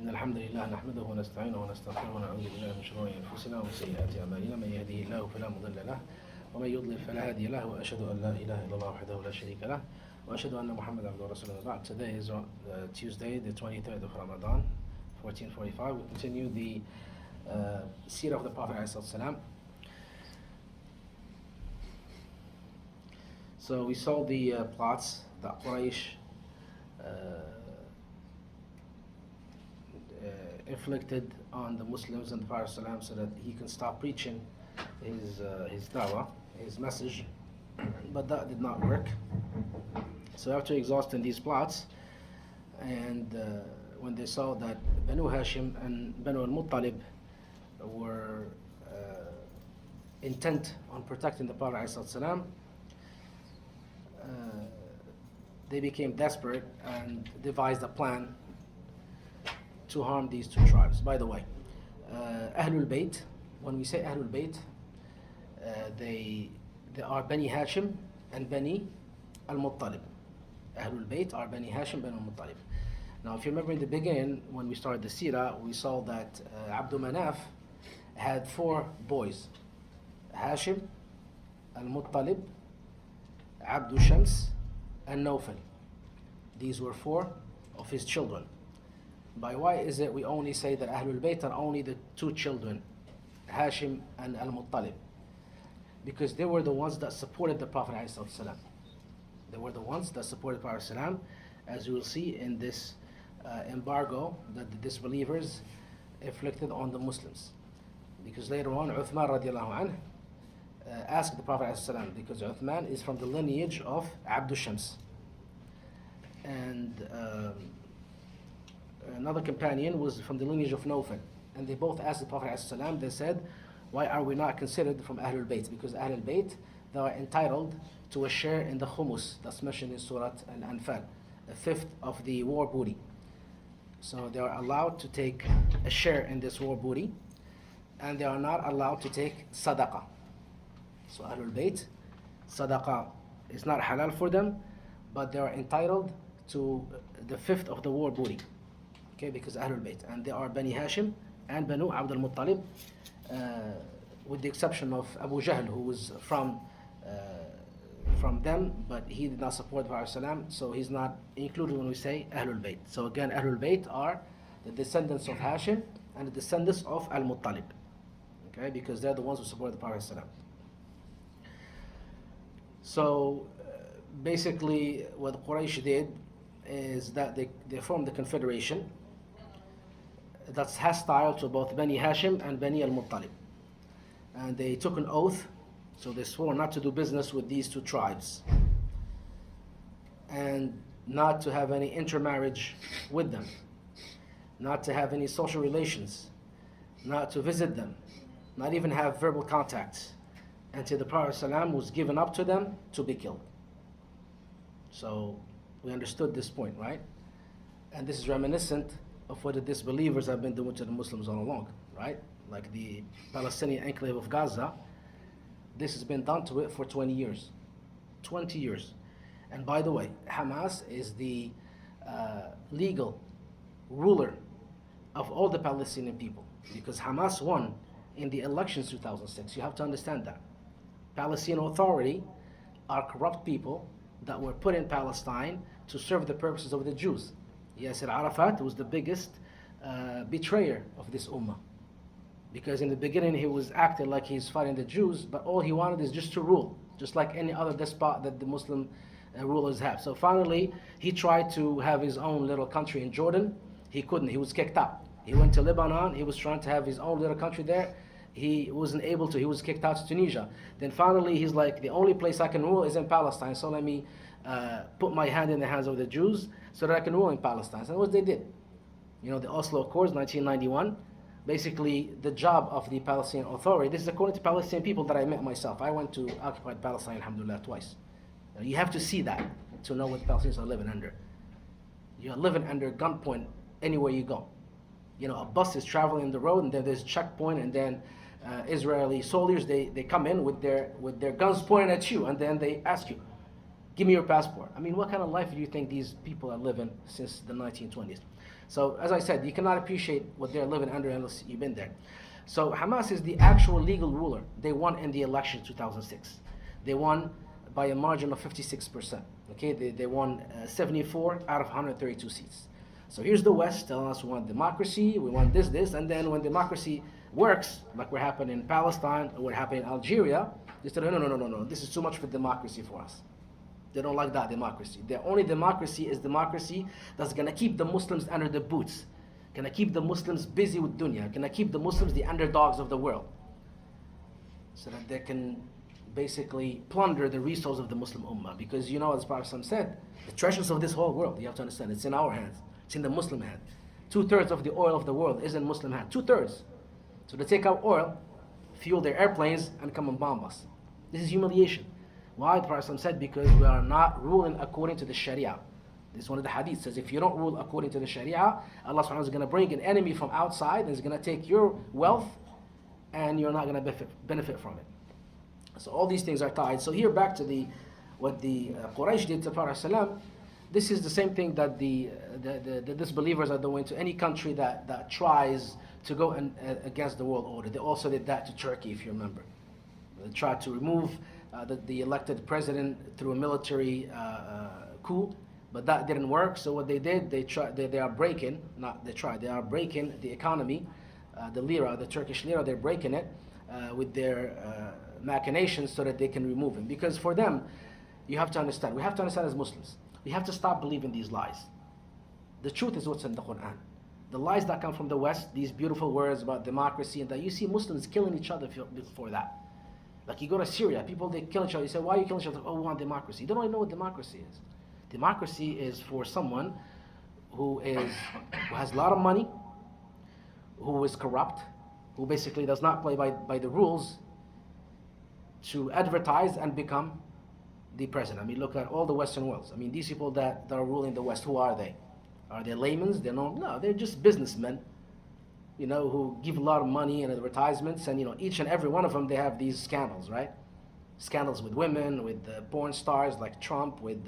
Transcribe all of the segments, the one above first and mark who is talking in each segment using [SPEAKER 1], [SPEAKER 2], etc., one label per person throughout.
[SPEAKER 1] إن الحمد لله نحمده ونستعينه ونستغفره ونعوذ بالله من شرور أنفسنا ومن سيئات أعمالنا من يهده الله فلا مضل له ومن يضلل فلا هادي له وأشهد أن لا إله إلا الله وحده لا شريك له وأشهد أن محمدا عبده ورسوله بعد. Today is Tuesday, the 23rd of Ramadan, 1445. We continue the Sira of the Prophet ﷺ. So we saw the plots that Quraysh inflicted on the Muslims and the Prophet ﷺ so that he can stop preaching his da'wah, his message, but that did not work. So after exhausting these plots, and when they saw that Banu Hashim and Banu al-Muttalib were intent on protecting the Prophet ﷺ, they became desperate and devised a plan to harm these two tribes. By the way, Ahlul Bayt, when we say Ahlul Bayt, they are Bani Hashim and Bani al-Muttalib. Ahlul Bayt are Bani Hashim, Bani al-Muttalib. Now, if you remember in the beginning, when we started the Sira, we saw that Abdul Manaf had 4 boys: Hashim, al-Muttalib, Abdul Shams, and Nawfal. These were 4 of his children. By why is it we only say that Ahlul Bayt are only the 2 children, Hashim and al-Muttalib? Because they were the ones that supported the Prophet ﷺ. They were the ones that supported the Prophet ﷺ, as you will see in this embargo that the disbelievers inflicted on the Muslims. Because later on, Uthman radiallahu anhu asked the Prophet ﷺ, because Uthman is from the lineage of Abdul Shams. And another companion was from the lineage of Nawfal. And they both asked the Prophet ﷺ, they said, why are we not considered from Ahlul Bayt? Because Ahlul Bayt, they are entitled to a share in the Khumus that's mentioned in Surah Al-Anfal, a fifth of the war booty. So they are allowed to take a share in this war booty, and they are not allowed to take sadaqah. So Ahlul Bayt, sadaqah is not halal for them, but they are entitled to the fifth of the war booty. Okay, because Ahlul Bayt, and they are Bani Hashim and Banu Abdul Muttalib, with the exception of Abu Jahl, who was from them, but he did not support the Prophet ﷺ, so he's not included when we say Ahlul Bayt. So again, Ahlul Bayt are the descendants of Hashim and the descendants of Al-Muttalib, okay, because they're the ones who support the Prophet ﷺ. So basically what Quraysh did is that they formed the confederation that's hostile to both Bani Hashim and Bani al-Muttalib. And they took an oath, so they swore not to do business with these 2 tribes and not to have any intermarriage with them, not to have any social relations, not to visit them, not even have verbal contacts, until the Prophet ﷺ was given up to them to be killed. So we understood this point, right? And this is reminiscent of what the disbelievers have been doing to the Muslims all along, right? Like the Palestinian enclave of Gaza, this has been done to it for 20 years. 20 years. And by the way, Hamas is the legal ruler of all the Palestinian people, because Hamas won in the elections 2006. You have to understand that. Palestinian Authority are corrupt people that were put in Palestine to serve the purposes of the Jews. Yasser Arafat was the biggest betrayer of this ummah, because in the beginning he was acting like he's fighting the Jews, but all he wanted is just to rule, just like any other despot that the Muslim rulers have. So finally he tried to have his own little country in Jordan. He couldn't. He was kicked out. He went to Lebanon. He was trying to have his own little country there. He wasn't able to. He was kicked out to Tunisia. Then finally he's like, the only place I can rule is in Palestine, so let me put my hand in the hands of the Jews so that I can rule in Palestine. So that's what they did. You know, the Oslo Accords, 1991, basically the job of the Palestinian Authority, this is according to Palestinian people that I met myself. I went to occupied Palestine, alhamdulillah, twice. You have to see that to know what Palestinians are living under. You're living under gunpoint anywhere you go. You know, a bus is traveling the road, and then there's a checkpoint, and then Israeli soldiers, they come in with their guns pointing at you, and then they ask you, give me your passport. I mean, what kind of life do you think these people are living since the 1920s? So as I said, you cannot appreciate what they're living under unless you've been there. So Hamas is the actual legal ruler. They won in the election 2006. They won by a margin of 56%. Okay, they won 74 out of 132 seats. So here's the West telling us we want democracy, we want this, and then when democracy works, like what happened in Palestine or what happened in Algeria, they said, no, this is too much for democracy for us. They don't like that democracy. Their only democracy is democracy that's gonna keep the Muslims under the boots, gonna keep the Muslims busy with dunya, gonna keep the Muslims the underdogs of the world, so that they can basically plunder the resources of the Muslim Ummah. Because you know, as Prophet said, the treasures of this whole world, you have to understand, it's in our hands. It's in the Muslim hand. 2/3 of the oil of the world is in Muslim hand. 2/3. So they take our oil, fuel their airplanes, and come and bomb us. This is humiliation. Why? The Prophet said, because we are not ruling according to the Sharia. This is one of the hadiths. Says if you don't rule according to the Sharia, Allah subhanahu wa ta'ala is going to bring an enemy from outside and is going to take your wealth and you're not going to benefit from it. So all these things are tied. So here back to what the Quraysh did to Prophet Sallam. This is the same thing that the disbelievers are doing to any country that tries to go against the world order. They also did that to Turkey, if you remember. They tried to remove the elected president through a military coup, but that didn't work. So what they did, they are breaking the economy, the lira, the Turkish lira. They're breaking it with their machinations so that they can remove him. Because for them, we have to understand as Muslims, we have to stop believing these lies. The truth is what's in the Quran. The lies that come from the West, these beautiful words about democracy, and that you see Muslims killing each other before that. Like you go to Syria, people, they kill each other. You say, why are you killing each other? Oh, we want democracy. They don't even know what democracy is. Democracy is for someone who has a lot of money, who is corrupt, who basically does not play by the rules, to advertise and become the president. I mean, look at all the Western worlds. I mean, these people that are ruling the West, who are they? Are they laymen? No, they're just businessmen, who give a lot of money and advertisements, and each and every one of them, they have these scandals, right? Scandals with women, with porn stars like Trump, with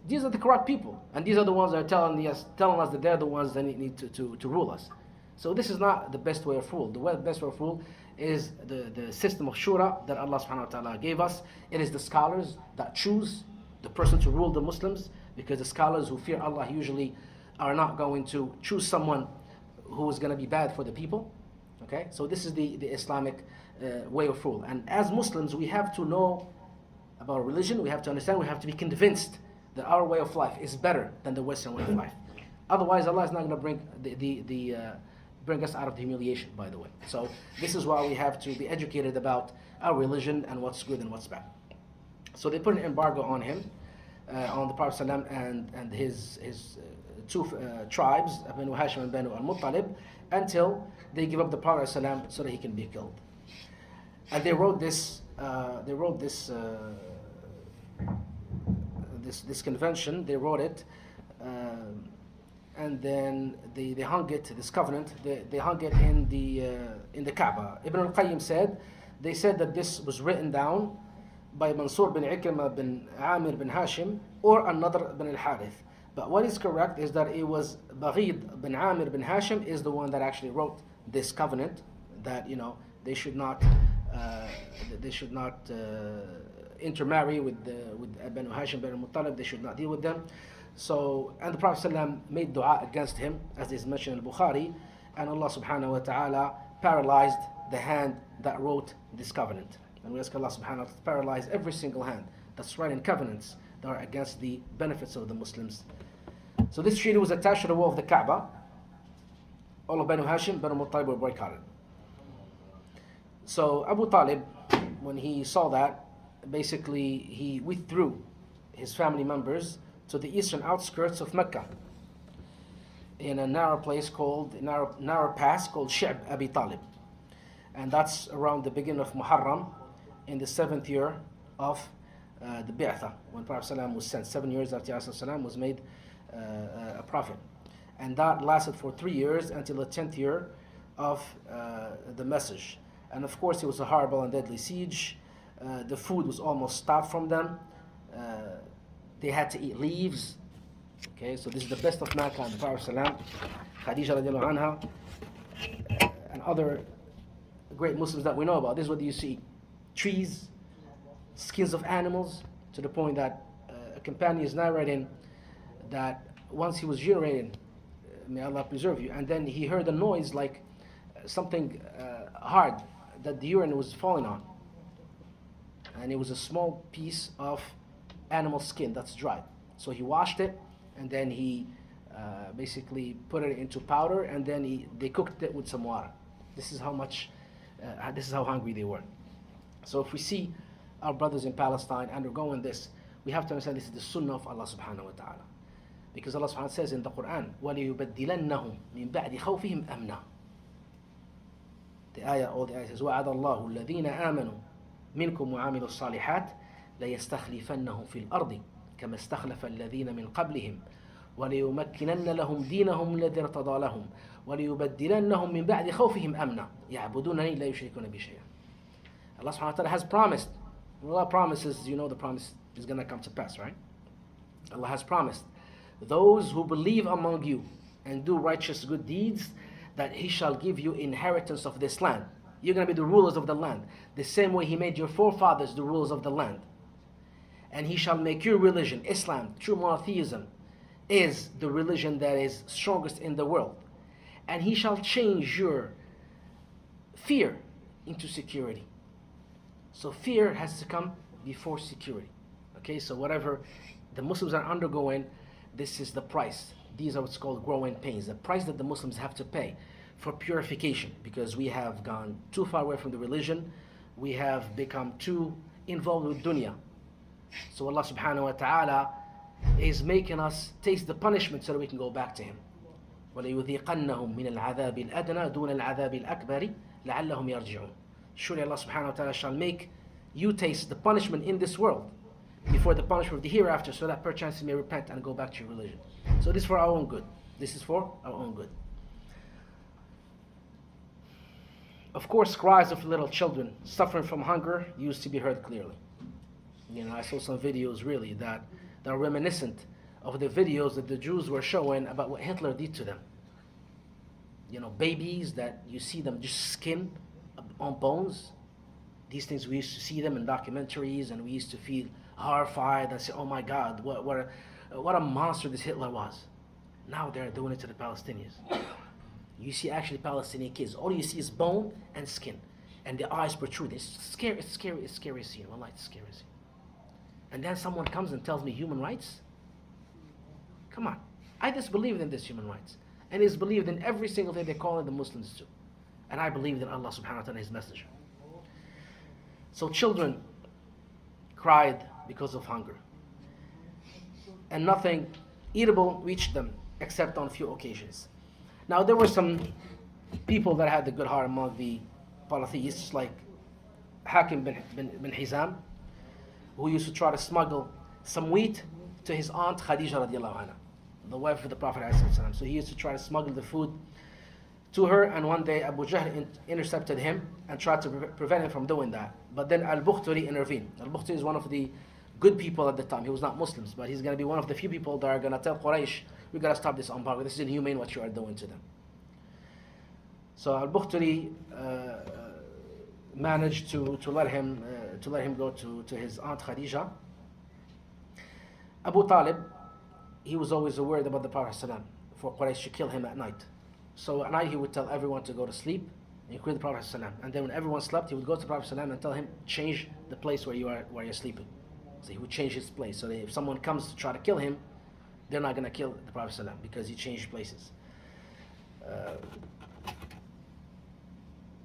[SPEAKER 1] these are the corrupt people, and these are the ones that are telling us that they're the ones that need to rule us. So this is not the best way of rule. The best way of rule is the system of shura that Allah subhanahu wa ta'ala gave us. It is the scholars that choose the person to rule the Muslims, because the scholars who fear Allah usually are not going to choose someone who is going to be bad for the people. Okay, so this is the Islamic way of rule. And as Muslims, we have to know about religion. We have to understand. We have to be convinced that our way of life is better than the Western way of life. Otherwise, Allah is not going to bring us out of the humiliation. By the way, so this is why we have to be educated about our religion and what's good and what's bad. So they put an embargo on him, on the Prophet ﷺ and his two tribes, Banu Hashim and Banu al-Muttalib, until they give up the Prophet ﷺ so that he can be killed. And they wrote this convention. They wrote it, and then they hung it. This covenant, they hung it in the Kaaba. Ibn al-Qayyim said, they said that this was written down by Mansur bin Ikrimah bin Amir bin Hashim or another bin al-Harith. But what is correct is that it was Baghid bin Amir bin Hashim is the one that actually wrote this covenant, that they should not intermarry with Banu Hashim, Banu Muttalib. They should not deal with them. So, and the Prophet ﷺ made dua against him, as is mentioned in Bukhari, and Allah subhanahu wa ta'ala paralyzed the hand that wrote this covenant. And we ask Allah subhanahu wa ta'ala to paralyze every single hand that's writing covenants that are against the benefits of the Muslims. So this treaty was attached to the wall of the Kaaba. All of Banu Hashim, Banu Muttalib were boycotted. So Abu Talib, when he saw that, basically he withdrew his family members to the eastern outskirts of Mecca, in a narrow pass called Shi'b Abi Talib. And that's around the beginning of Muharram, in the 7th year of the Bi'atha, when Prophet ﷺ was sent, 7 years after Rasulullah was made a prophet. And that lasted for 3 years until the 10th year of the message. And of course it was a horrible and deadly siege. The food was almost stopped from them. They had to eat leaves. Okay, so this is the best of mankind, the Prophet ﷺ, Khadija radiallahu anha, and other great Muslims that we know about. This is what you see: trees, skins of animals, to the point that a companion is narrating that once he was urinating, may Allah preserve you, and then he heard a noise like something hard that the urine was falling on, and it was a small piece of animal skin that's dried. So he washed it, and then he basically put it into powder, and then they cooked it with some water. This is how much, this is how hungry they were. So if we see our brothers in Palestine undergoing this, we have to understand this is the sunnah of Allah subhanahu wa ta'ala. Because Allah subhanahu wa ta'ala says in the Quran, وَلِيُبَدِّلَنَّهُمْ مِنْ بَعْدِ خَوْفِهِمْ أَمْنًا. The ayah, all the ayah says, وَعَدَ اللَّهُ الَّذِينَ آمَنُوا مِنْكُمْ وَعَمِلُوا الصَّالِحَاتِ لَيَسْتَخْلِفَنَّهُمْ فِي الْأَرْضِ كَمَا اسْتَخْلَفَ الَّذِينَ مِنْ قَبْلِهِمْ وَلِيُمَكِّنَنَّ لَهُمْ دِينَهُمْ الَّذِي ارْتَضَىٰ لَهُمْ وَلِيُبَدِّلَنَّهُم مِنْ بَعْدِ خَوْفِهِمْ أَمْنًا يَعْبُدُونَنِي لَا يُشْرِكُونَ بِي شَيْئًا. Allah subhanahu wa ta'ala has promised. Allah promises, you know the promise is going to come to pass, right? Allah has promised those who believe among you and do righteous good deeds, that He shall give you inheritance of this land. You're going to be the rulers of the land, the same way He made your forefathers the rulers of the land. And He shall make your religion, Islam, true monotheism, is the religion that is strongest in the world. And He shall change your fear into security. So fear has to come before security. Okay, so whatever the Muslims are undergoing, this is the price. These are what's called growing pains, the price that the Muslims have to pay for purification, because we have gone too far away from the religion. We have become too involved with dunya. So Allah subhanahu wa ta'ala is making us taste the punishment so that we can go back to Him. وَلَيُذِيقَنَّهُم مِّنَ الْعَذَابِ الْأَدْنَى دُونَ الْعَذَابِ الْأَكْبَرِ لَعَلَّهُمْ يَرْجِعُونَ. Surely Allah subhanahu wa ta'ala shall make you taste the punishment in this world before the punishment of the hereafter, so that perchance you may repent and go back to your religion. So this is for our own good. This is for our own good. Of course, cries of little children suffering from hunger used to be heard clearly. You know, I saw some videos really that are reminiscent of the videos that the Jews were showing about what Hitler did to them. You know, babies that you see them just skin on bones. These things, we used to see them in documentaries, and we used to feel horrified and say, oh my God, what a monster this Hitler was. Now they're doing it to the Palestinians. You see actually Palestinian kids, all you see is bone and skin, and the eyes protrude. It's scary scene. Wallahi, it's scary scene. And then someone comes and tells me human rights? Come on. I disbelieved in this human rights. And it's believed in every single thing they call it the Muslims do. And I believed in Allah subhanahu wa ta'ala and His messenger. So children cried because of hunger. And nothing eatable reached them except on a few occasions. Now there were some people that had the good heart among the polytheists, like Hakim bin Hizam, who used to try to smuggle some wheat to his aunt Khadija radiallahu anha, the wife of the Prophet ﷺ. So he used to try to smuggle the food to her, and one day Abu Jahl intercepted him and tried to prevent him from doing that. But then Al-Bukhturi intervened. Al-Bukhturi is one of the good people at the time. He was not Muslims, but he's going to be one of the few people that are going to tell Quraysh, we got to stop this embargo. This is inhumane what you are doing to them. So Al-Bukhturi managed to let him go to his aunt Khadija. Abu Talib, he was always worried about the Prophet ﷺ, for Quraysh to kill him at night. So at night he would tell everyone to go to sleep, including the Prophet ﷺ. And then when everyone slept, he would go to the Prophet ﷺ and tell him, change the place where you're sleeping. So he would change his place. So that if someone comes to try to kill him, they're not going to kill the Prophet ﷺ because he changed places.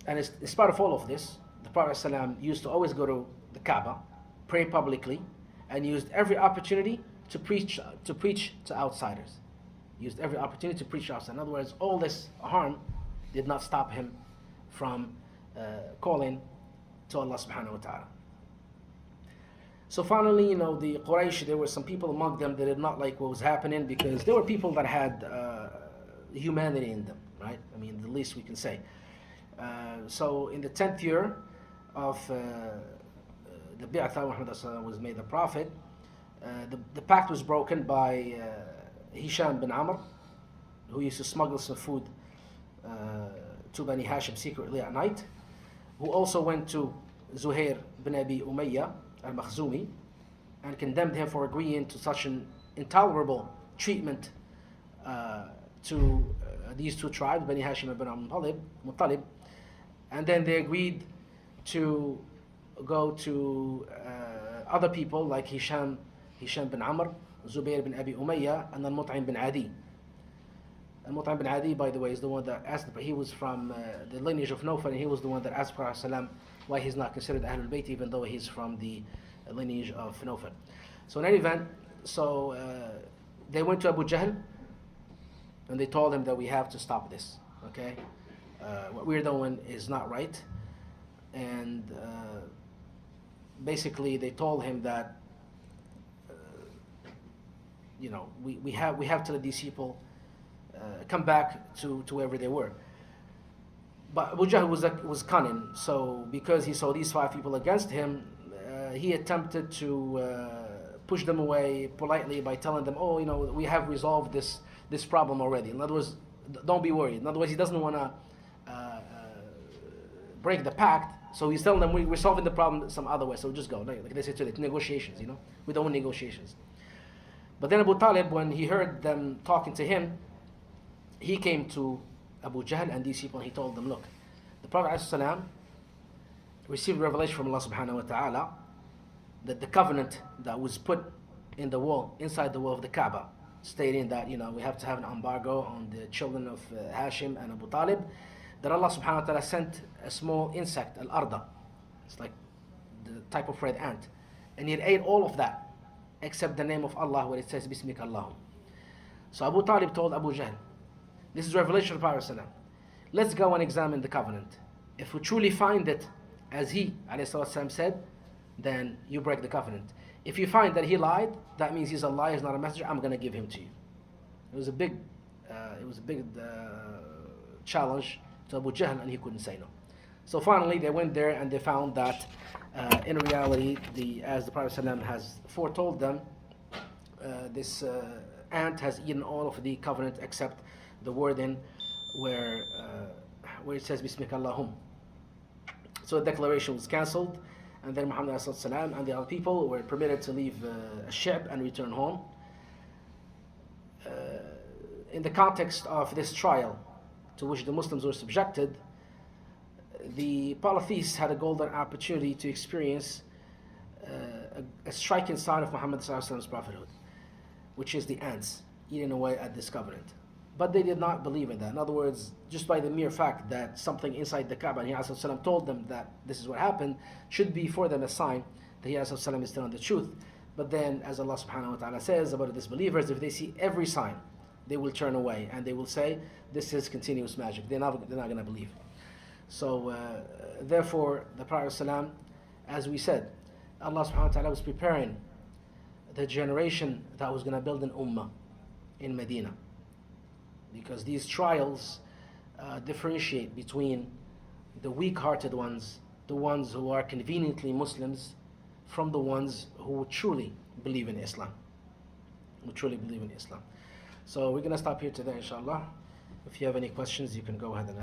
[SPEAKER 1] And in spite of all of this, the Prophet ﷺ used to always go to the Kaaba, pray publicly, and used every opportunity to preach to outsiders. Used every opportunity to preach to outsiders. In other words, all this harm did not stop him from calling to Allah subhanahu wa ta'ala. So finally, you know, the Quraysh, there were some people among them that did not like what was happening, because there were people that had humanity in them, right? I mean, the least we can say. So in the 10th year of the Bi'athah, Muhammad was made the Prophet, the pact was broken by Hisham bin Amr, who used to smuggle some food to Bani Hashim secretly at night, who also went to Zuhair bin Abi Umayyah al-Makhzumi and condemned him for agreeing to such an intolerable treatment to these two tribes, Bani Hashim and Bani Muttalib, and then they agreed to go to other people like Hisham bin Amr, Zubair bin Abi Umayyah, and then Mut'im bin Adi. And Mut'im bin Adi, by the way, is the one that asked, he was from the lineage of Nawfal, and he was the one that asked Prophet ﷺ why he's not considered Ahlul Bayt, even though he's from the lineage of Nawfal. So in any event, they went to Abu Jahl, and they told him that we have to stop this, okay? What we're doing is not right. And basically they told him that, we have to let these people come back to wherever they were. But Abu Jahl was cunning, so because he saw these 5 people against him, he attempted to push them away politely by telling them, we have resolved this problem already. In other words, don't be worried. In other words, he doesn't want to break the pact, so he's telling them we're solving the problem some other way, so just go. Like they say today, negotiations, we don't want negotiations. But then Abu Talib, when he heard them talking to him, he came to Abu Jahl and these people, and he told them, look, the Prophet ﷺ received revelation from Allah subhanahu wa ta'ala that the covenant that was put in the wall, inside the wall of the Kaaba, stating that we have to have an embargo on the children of Hashim and Abu Talib, that Allah subhanahu wa ta'ala sent a small insect, al-arda, it's like the type of red ant, and it ate all of that except the name of Allah where it says Bismika Allahum. So Abu Talib told Abu Jahl, this is revelation of the Prophet ﷺ, let's go and examine the covenant. If we truly find it as he ﷺ said, then you break the covenant. If you find that he lied, that means he's a liar, he's not a messenger, I'm going to give him to you. It was a big challenge to Abu Jahl, and he couldn't say no. So finally they went there and they found that in reality, as the Prophet ﷺ has foretold them, this ant has eaten all of the covenant except the wording where it says Bismika Allahum. So the declaration was cancelled, and then Muhammad ﷺ and the other people were permitted to leave Shib and return home. In the context of this trial to which the Muslims were subjected, the polytheists had a golden opportunity to experience a striking sign of Muhammad ﷺ's prophethood, which is the ants eating away at this covenant. But they did not believe in that. In other words, just by the mere fact that something inside the Kaaba, and he ﷺ told them that this is what happened, should be for them a sign that he ﷺ is telling the truth. But then, as Allah subhanahu wa ta'ala says about the disbelievers, if they see every sign, they will turn away and they will say, this is continuous magic. They're not going to believe. So, therefore, the Prophet ﷺ, as we said, Allah subhanahu wa ta'ala was preparing the generation that was going to build an ummah in Medina. Because these trials differentiate between the weak-hearted ones, the ones who are conveniently Muslims, from the ones who truly believe in Islam. So we're going to stop here today, inshallah. If you have any questions, you can go ahead and